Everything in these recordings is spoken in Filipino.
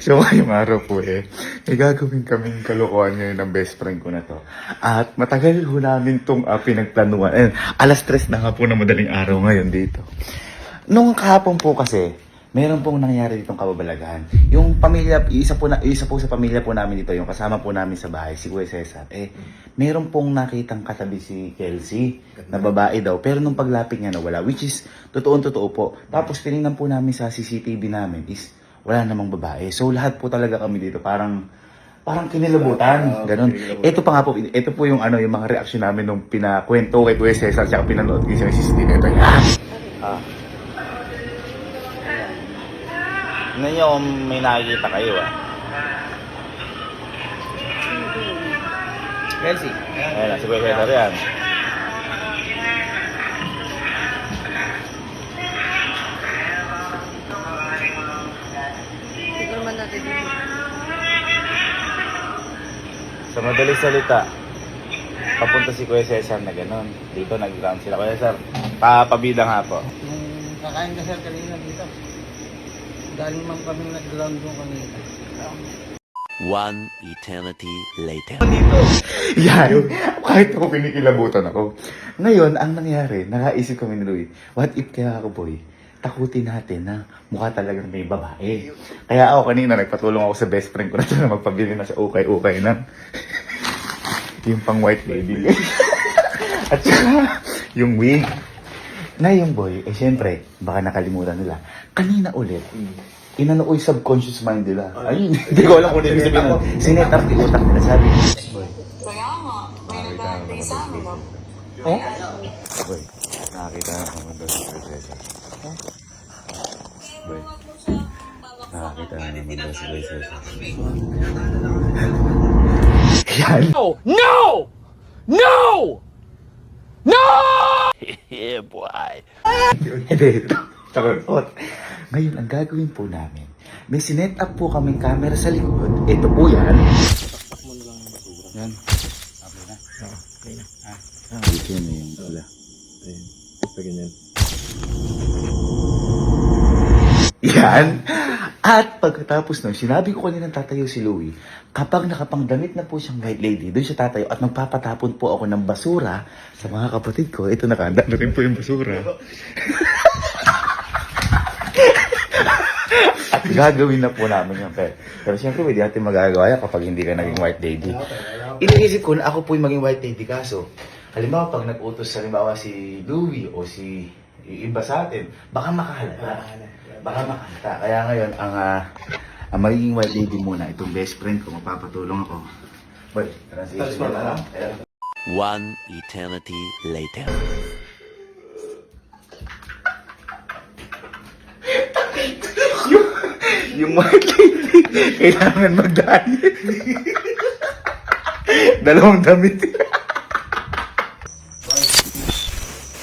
So, ngayong araw po may gagawin kaming kalokohan ngayon ng best friend ko na to. At matagal ho namin itong pinagplanuhan. Ayun, alas 3 na nga po na madaling araw ngayon dito. Nung kahapon po kasi, meron pong nangyari ditong kababalaghan. Yung pamilya, isa po sa pamilya po namin dito, yung kasama po namin sa bahay, si Kuya Cesar, meron pong nakitang katabi si Kelsey, na babae daw. Pero nung paglapit niya nawala, which is, totoo po. Tapos tinignan po namin sa CCTV namin is, wala namang babae. So lahat po talaga kami dito, parang kinilabutan, ganun. Ito pa nga po, ito po yung yung mga reaksyon namin nung pinakwento kay Kuya Cesar, tsaka pinanood ko sa CCTV. Ito yan. Tingnan nyo kung may nakikita kayo Kelsey. Ayan, si Kuya Cesar yan. Sa madaling salita, papunta si Kuya Cesar na gano'n. Dito nag-ground sila. Kuya Cesar, papabida nga po. Yung kakain ka sir kanina dito. Galing man kami nag-ground doon kanina. One eternity later. Dito. Yan. Kahit ako pinikilabutan ako. Ngayon, ang nangyari, nakaisip kami ni Louie, what if kaya ako, boy, takutin natin na mukha talagang may babae. Kaya ako kanina, nagpatulong ako sa best friend ko na magpabili na sa ukay-ukay na. Yung pang white baby. At saka, yung wig. Na yung boy, syempre, baka nakalimutan nila. Kanina ulit, inano ko yung subconscious mind nila. Ay, hindi ko alam kung ano yung sabihin nun. Sinet up yung utak nila. Sabi, boy. Kaya nga, may nag-aantay sa amin. Oh? Boy, nakakita na naman daw si Cesar. Boy, nakakita na naman daw si Cesar. Yan. No! No! No! No! Yeah, boy. Hindi, ito. Takot. Ngayon, ang gagawin po namin, may sinet up po kaming camera sa likod. Ito po yan. Takpak mo na lang yung basura. Yan. Okay na. Okay na. Dito yan yung pula. Ayun. Paganyan. Yan. At pagkatapos nun, sinabi ko kanina tatayo si Louie, kapag nakapangdamit na po siyang white lady, doon siya tatayo at magpapatapon po ako ng basura sa mga kapatid ko. Ito, nakahanda na rin po yung basura. At gagawin na po namin yung pero siyempre, hindi natin magagawa yan kapag hindi ka naging white lady. Iniisip ko na ako po yung maging white lady, kaso, halimbawa, pag nag-utos halimbawa si Louie o si iba sa atin, baka makahalata. Baka makalata. Kaya ngayon, ang magiging white lady muna, itong best friend ko, magpapatulong ako. Boy, transition na lang. One eternity later. Yung white lady, kailangan mag-diet. Dalawang damit.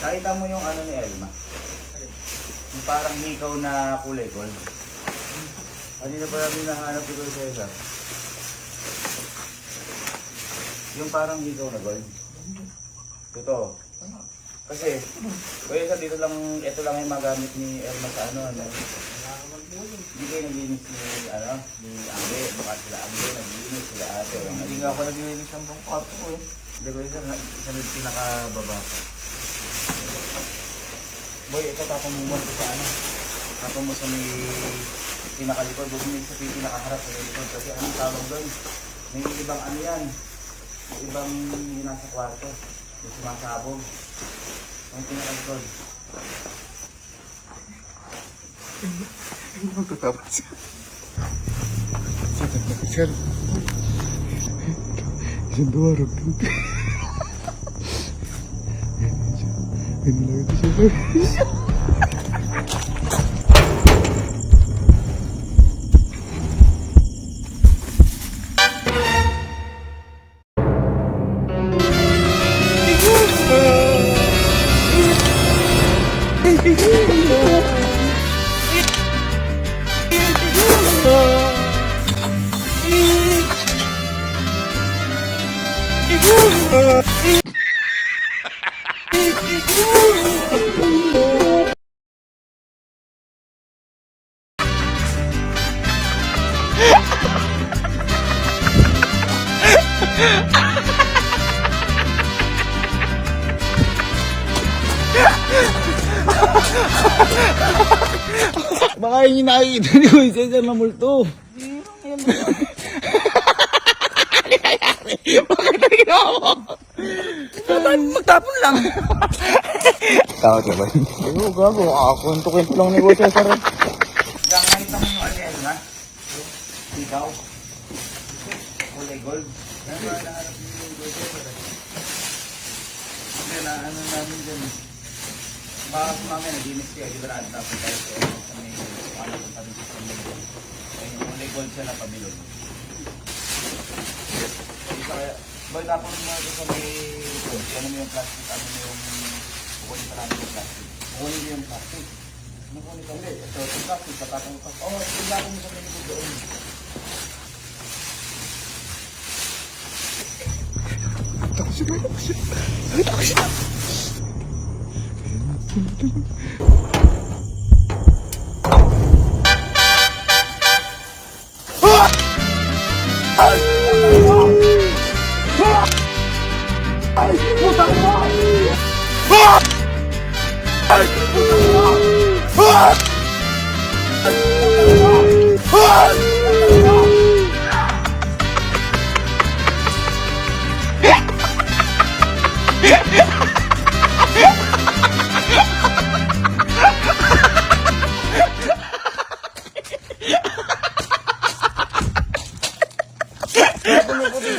Nakita mo yung ni Elma? Yung parang hikaw na kulay gold. Kanina pa namin nahanap ito sa isa. Yung parang hikaw na gold. Totoo. Kasi, kaya dito lang, ito lang yung magamit ni Elma sa Hindi kayo naglinis ni Angge. Baka sila Angge, naglinis sila ate. Hindi nga ako naglinis ng buong kwarto ko Hindi ko isa na pinakababa ko. Boy, ito tapong mo mo sa tapong mo sa may pinakalikod. Huwag mo sa pinakaharap sa likod. Kasi anong tawag doon? May ibang yan. May ibang yung nasa kwarto. Yung sumasabog. Yung pinakalikod. Hindi mo tatapat siya. Sir. Isang duwarog dito. Pinulay ito siya. Baka yung nakikita ni Kuya Cesar na multo. Magtapon lang. Takot ka ba? Ayun, gago. Kwento lang ni Kuya Cesar. Nakakita mo yung alien, ha? Ikaw? Kulay gold? Ano ba nahanap niyo yung gold? Hindi, ano namin dyan. Baka mamaya nag-inis kayo, di ba na tapos tayo sa may ano yung tabi sa may ayun, yung kulay gold siya na pabilog. Kaya, boy, tapos mo ito sa may gold. Ano mo yung plastic? Ano mo yung kukunin pa namin yung plastic? Kukunin mo yung plastic. Kukunin ka ulit. Ito, yung plastic, tatapang ko. Oo, tingnan mo sa may gold doon.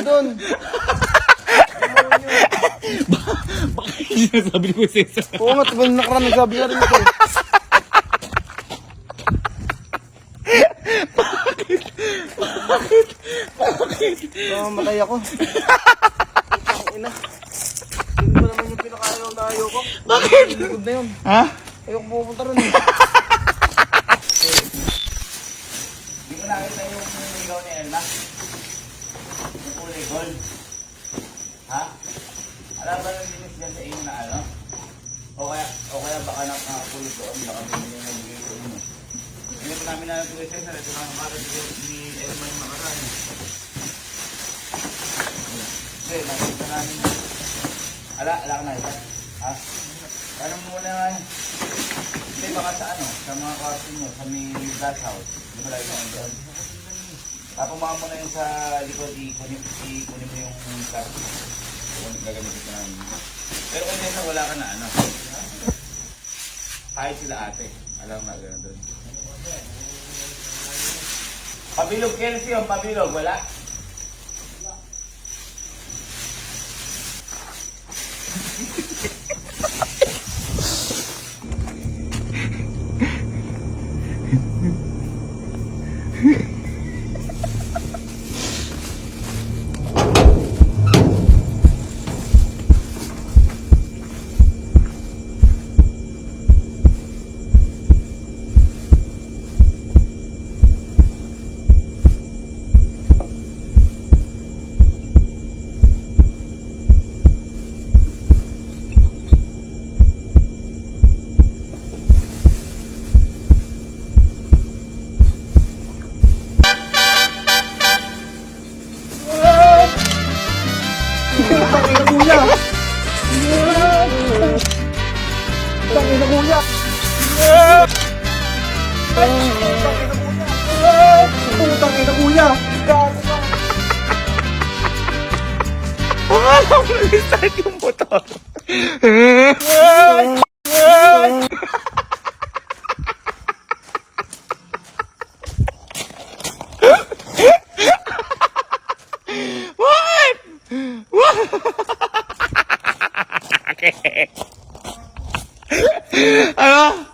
Doon. Sinasabi ni Kuya Cesar. Oo nga, tagal nakaraan nagsabi na rin ito. Bakit? Matay ako. Ang ina. Hindi pa naman yung pinakayaw na ayaw ko. Bakit? Likod na yun. Ha? Ayoko pupunta rin eh. Hindi ko nakita yung ikaw ni Elna. Yung kulay gold. Ha? Alam ba nang linis dyan sa inyo na ano? O kaya baka nakapulot doon, baka hindi nyo nabigay ko inyo. Hindi ko namin nalang tuloy Cesar, ito na para ni Elma yung makaraan. Hindi, nakita namin. Ala ka na ito. Ha? Ano muna nga yun? Hindi, baka sa ano, sa mga kwarto nyo, sa may glass house. Hindi ba lagi naman doon? Tapos mga mo na yun sa likod, ikunin mo yung plastic. Kung gagamitin ka namin. Pero kung dito wala ka na ano. Kahit sila ate. Alam na gano'n doon. Pabilog Kelsey yung pabilog. Wala. Putang ina kuya. Alam mo na-start yung motor. What? What? Okay. Ano?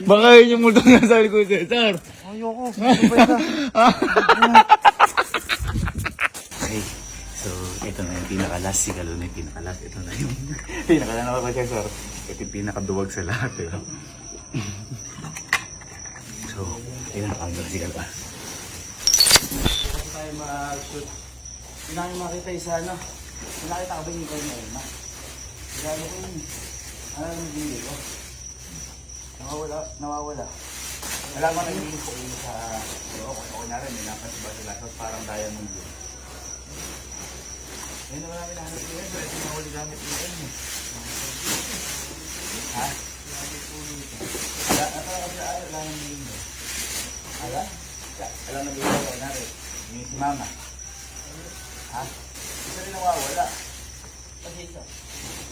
Baka yun yung multo na sabi ko, Cesar. Ayoko. Ano ba ito? Okay, so ito na yung pinaka-last. Si Galo na yung pinaka-last. Ito na yung pinaka-last na ba, Cesar? Ito yung pinaka-duwag sa lahat. Diba? So, ayun na kami si Galo. Kung tayo mag-shoot. Pinakita makita yung sa ano. Pinakita ka ba yung kayo na yun? Gano ko yun. Ano yung video ko? Nawawala. Alam mo, nag-iinit ko sa... Kunyari, may napasiba sila. So, parang diamond yun. Yan naman namin nahanap ko yun. Ito yung huli gamit nila yun. Ha? Alam na yun. Alam na yun. Kunyari, yung si mama. Ha? Isa rin nawawala. Kasi isa.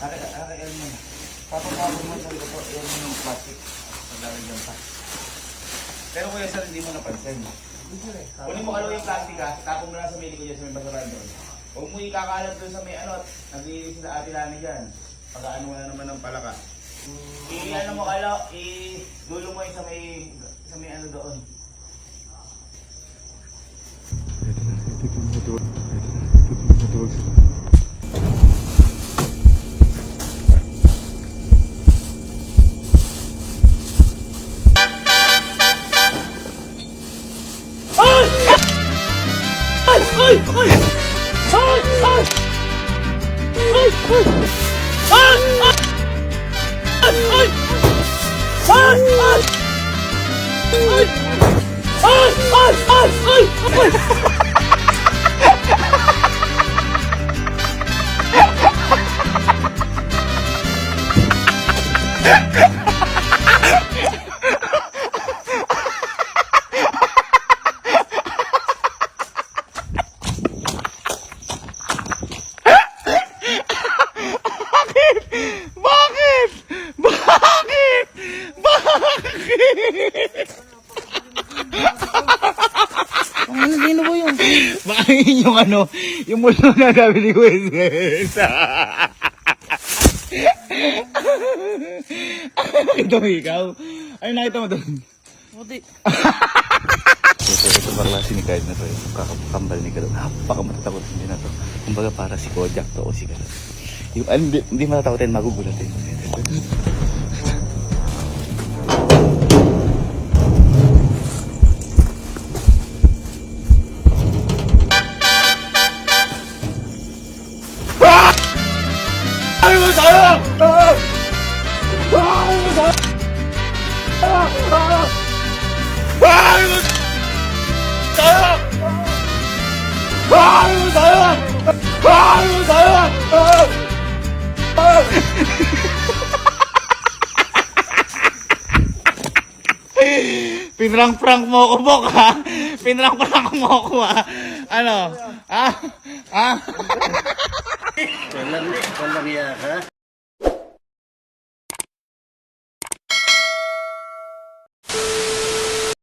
Nakakail mo na. Papapapag mo sa ito, yan yung plastic. Paglalagyan pa. Pero kuya sir, hindi mo napansin. Kunin mo kalaw yung plastic ha, tapon mo lang sa mili ko dyan sa may basurahan doon. Huwag mo ikakalat doon sa may ano, nag-iilis sila ate Lani dyan. Pag-ano mo na naman ng palaka. I-ano mo kalaw, i-dulo mo yung sa may ano doon. Ano ba yun? Baka yun yung ano, yung mula na sabi ni Wes. Ito mo ikaw? Ay, nakita mo doon? Buti. Ito ba klase ni Kyle na to? Yung kakambal ni Kyle. Napakamatakot hindi na to. Kumbaga para si Kojak to o si Kyle. Yung hindi matatakotin, magugulatin. Pinrang-prank mo ako, Bok, ha? Pinrang-prank mo ako, ha? Ano? Ha? Ha? Walang iya ka.